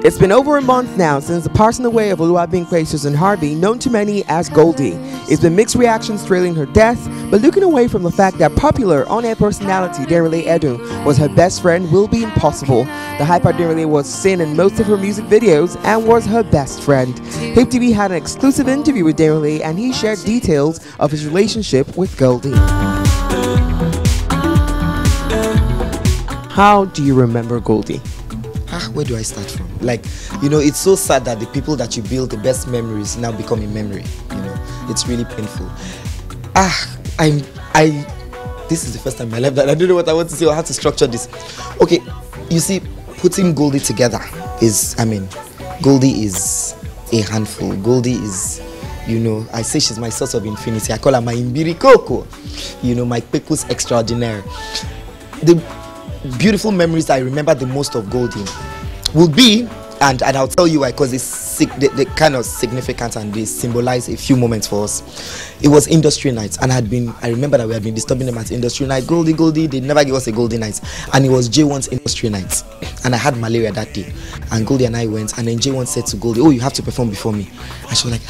It's been over a month now since the passing away of Oluwabinpe and Harvey, known to many as Goldie. It's been mixed reactions trailing her death, but looking away from the fact that popular on-air personality Denrele Edun was her best friend will be impossible. The hyper Denrele was seen in most of her music videos and was her best friend. HipTv had an exclusive interview with Denrele and he shared details of his relationship with Goldie. How do you remember Goldie? Where do I start from? Like, you know, it's so sad that the people that you build the best memories now become a memory. You know, it's really painful. This is the first time in my life that I don't know what I want to say or how to structure this. Okay, you see, putting Goldie together is, Goldie is a handful. Goldie is, you know, I say she's my source of infinity. I call her my imbirikoko, you know, my people's extraordinaire. The beautiful memories I remember the most of Goldie will be, and I'll tell you why, because they're kind of significant and they symbolize a few moments for us. It was industry nights, and I remember that we had been disturbing them at industry night. Goldie, they never give us a Goldie night, and it was J1's industry night, and I had malaria that day, and Goldie and I went, and then J1 said to Goldie, "Oh, you have to perform before me," and she was like,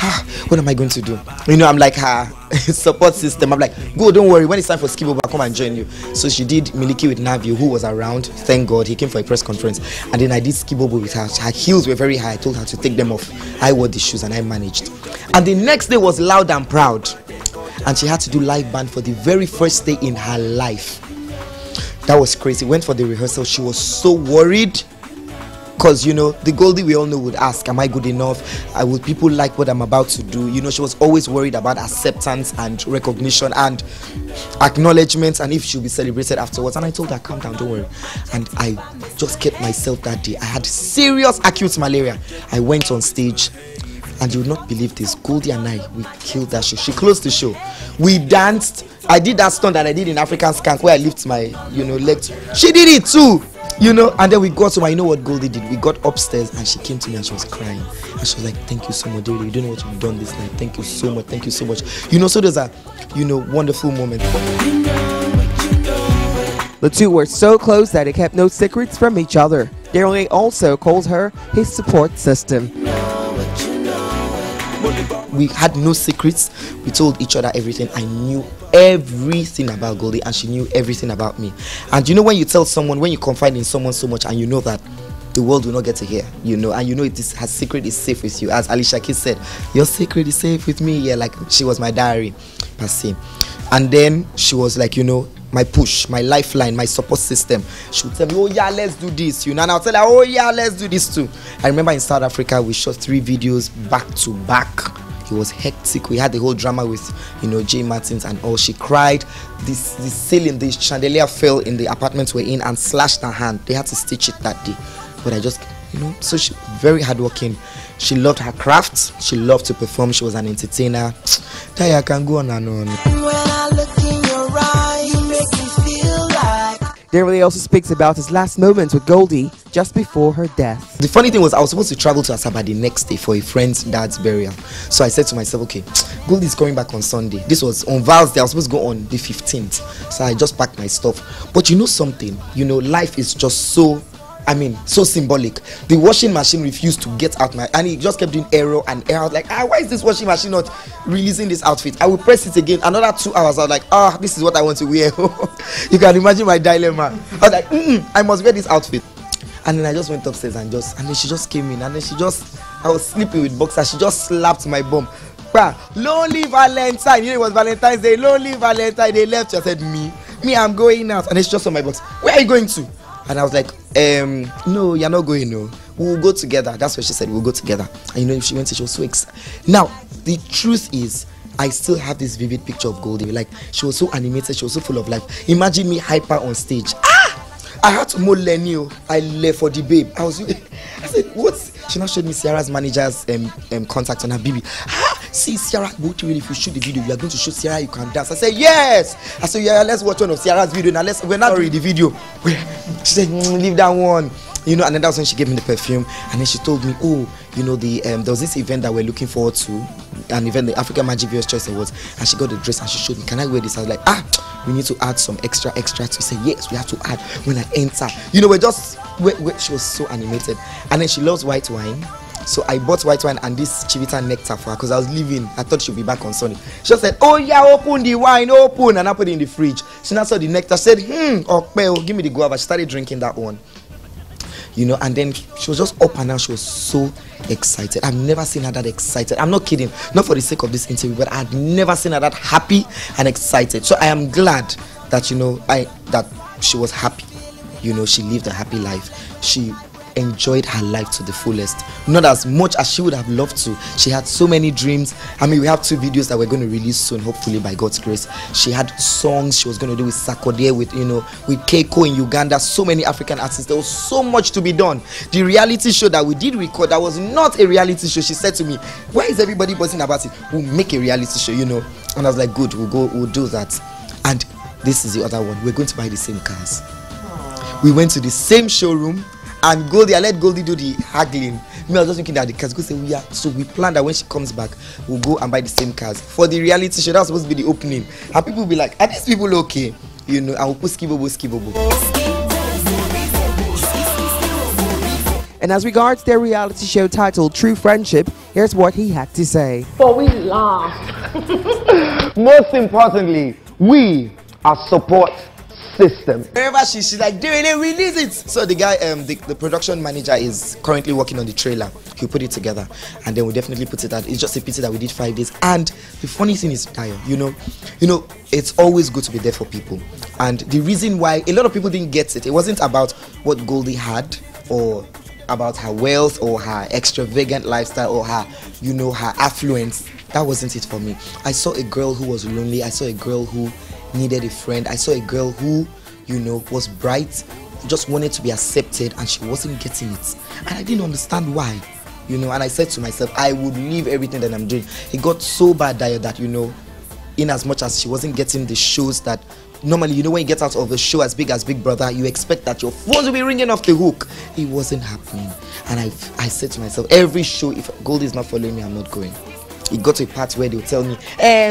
what am I going to do? You know, I'm like her support system. I'm like, go, don't worry, when it's time for Skibo, I'll come and join you. So she did Miliki with Navio, who was around, thank God, he came for a press conference, and then I did Skibo with her. Her heels were very high. I told her to take them off. I wore the shoes and I managed. And the next day was Loud and Proud, and she had to do live band for the very first day in her life. That was crazy. Went for the rehearsal. She was so worried, because, you know, the Goldie we all know would ask, am I good enough? Will people like what I'm about to do? You know, she was always worried about acceptance and recognition and acknowledgement, and if she'll be celebrated afterwards. And I told her, calm down, don't worry. And I just kept myself that day. I had serious acute malaria. I went on stage, and you would not believe this, Goldie and I, we killed that show. She closed the show. We danced. I did that stunt that I did in African Skank where I lift my, you know, legs. She did it too. You know, and then we got to my, you know what Goldie did? We got upstairs and she came to me and she was crying. And she was like, thank you so much, David. You don't know what you've done this night. Thank you so much. Thank you so much. You know, so there's a, you know, wonderful moment. The two were so close that they kept no secrets from each other. Denrele also calls her his support system. We had no secrets. We told each other everything. I knew everything about Goldie and she knew everything about me. And you know, when you tell someone, when you confide in someone so much and you know that the world will not get to hear, you know, and you know her secret is safe with you. As Alicia Keys said, your secret is safe with me. Yeah, like she was my diary per se. And then she was like, you know, my push, my lifeline, my support system. She would tell me, oh yeah, let's do this, you know, and I'll tell her, oh yeah, let's do this too. I remember in South Africa, we shot 3 videos back to back. It was hectic. We had the whole drama with, you know, Jay Martins and all. She cried. This ceiling, the chandelier fell in the apartment we're in and slashed her hand. They had to stitch it that day. But I just, you know, so she very hardworking. She loved her craft. She loved to perform. She was an entertainer. I can go on and on. When I look in your eyes, you make me feel like. Denrele also speaks about his last moments with Goldie just before her death. The funny thing was, I was supposed to travel to Asaba the next day for a friend's dad's burial. So I said to myself, okay, Goldie's coming back on Sunday. This was on Val's Day. I was supposed to go on the 15th. So I just packed my stuff. But you know something? You know, life is just so, so symbolic. The washing machine refused to get out and it just kept doing error and error. I was like, why is this washing machine not releasing this outfit? I will press it again. Another 2 hours. I was like, this is what I want to wear. You can imagine my dilemma. I was like, I must wear this outfit. And then I just went upstairs and then she just came in and then I was sleeping with boxers. She just slapped my bum. Lonely Valentine. You know, it was Valentine's Day. Lonely Valentine. They left. She said, me, I'm going out. And it's just on my box. Where are you going to? And I was like, no, you're not going, no. We'll go together. That's what she said, we'll go together. And you know, she went to, she was so excited. Now, the truth is, I still have this vivid picture of Goldie. Like, she was so animated, she was so full of life. Imagine me hyper on stage. I had to more Lenny. I left for the babe. I said, what? She now showed me Ciara's manager's contact on her baby. See, Ciara, if you shoot the video, you are going to show Ciara you can dance. I said, yes. I said, yeah, let's watch one of Ciara's video. Now we're not reading the video. She said, leave that one. you know, and then that was when she gave me the perfume, and then she told me, oh, you know, there was this event that we're looking forward to, an event, the African Magic Viewers Choice Awards, and she got the dress and she showed me, can I wear this? I was like, we need to add some extra to say, yes, we have to add when I enter. You know, she was so animated. And then she loves white wine. So I bought white wine and this chivita nectar for her because I was leaving. I thought she'd be back on Sunday. She just said, oh yeah, open the wine, open. And I put it in the fridge. She now saw the nectar, said, okay, give me the guava. She started drinking that one. You know, and then she was just up and down. She was so excited. I've never seen her that excited. I'm not kidding. Not for the sake of this interview, but I'd never seen her that happy and excited. So I am glad that, you know, that she was happy. You know, she lived a happy life. She enjoyed her life to the fullest, not as much as she would have loved to. She had so many dreams. I mean, we have 2 videos that we're going to release soon, hopefully by God's grace. She had songs she was going to do with Sarkodie, with, you know, with Keiko in Uganda, so many African artists. There was so much to be done. The reality show that we did record, that was not a reality show. She said to me, why is everybody buzzing about it? We'll make a reality show, you know. And I was like, good, we'll do that. And this is the other one. We're going to buy the same cars. We went to the same showroom. And Goldie, I let Goldie do the haggling. Me, I was just looking at the cars. Go say, so we plan that when she comes back, we'll go and buy the same cars. For the reality show, that was supposed to be the opening. And people will be like, are these people okay? You know, and we'll put skibobo. And as regards their reality show titled True Friendship, here's what he had to say. For we laugh. Most importantly, we are support system. Wherever she's like, doing it, release it. So the guy, the production manager is currently working on the trailer. He'll put it together and then we'll definitely put it out. It's just a pity that we did 5 days. And the funny thing is, Ayo, you know, it's always good to be there for people. And the reason why a lot of people didn't get it, it wasn't about what Goldie had or about her wealth or her extravagant lifestyle or her, you know, her affluence. That wasn't it for me. I saw a girl who was lonely. I saw a girl who needed a friend. I saw a girl who, you know, was bright, just wanted to be accepted, and she wasn't getting it. And I didn't understand why, you know. And I said to myself, I would leave everything that I'm doing. It got so bad that, you know, in as much as she wasn't getting the shows that normally, you know, when you get out of a show as big as Big Brother, you expect that your phones will be ringing off the hook. It wasn't happening. And I said to myself, every show, if Goldie is not following me, I'm not going. It got to a part where they'll tell me,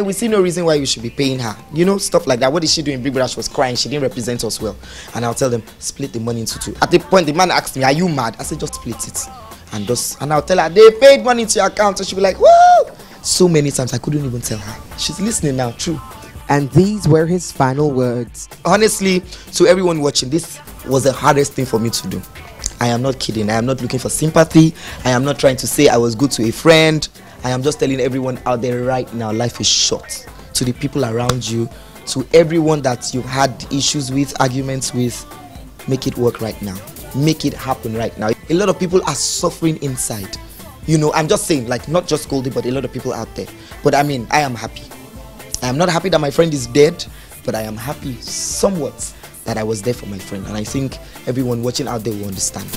we see no reason why you should be paying her. You know, stuff like that. What did she do in Big Brother? She was crying. She didn't represent us well. And I'll tell them, split the money into 2. At the point, the man asked me, are you mad? I said, just split it. And I'll tell her, they paid money to your account. So she'll be like, woo! So many times, I couldn't even tell her. She's listening now, true. And these were his final words. Honestly, to everyone watching, this was the hardest thing for me to do. I am not kidding. I am not looking for sympathy. I am not trying to say I was good to a friend. I am just telling everyone out there right now, life is short. To the people around you, to everyone that you've had issues with, arguments with, make it work right now. Make it happen right now. A lot of people are suffering inside. You know, I'm just saying, like, not just Goldie, but a lot of people out there. But I mean, I am happy. I am not happy that my friend is dead, but I am happy somewhat that I was there for my friend. And I think everyone watching out there will understand.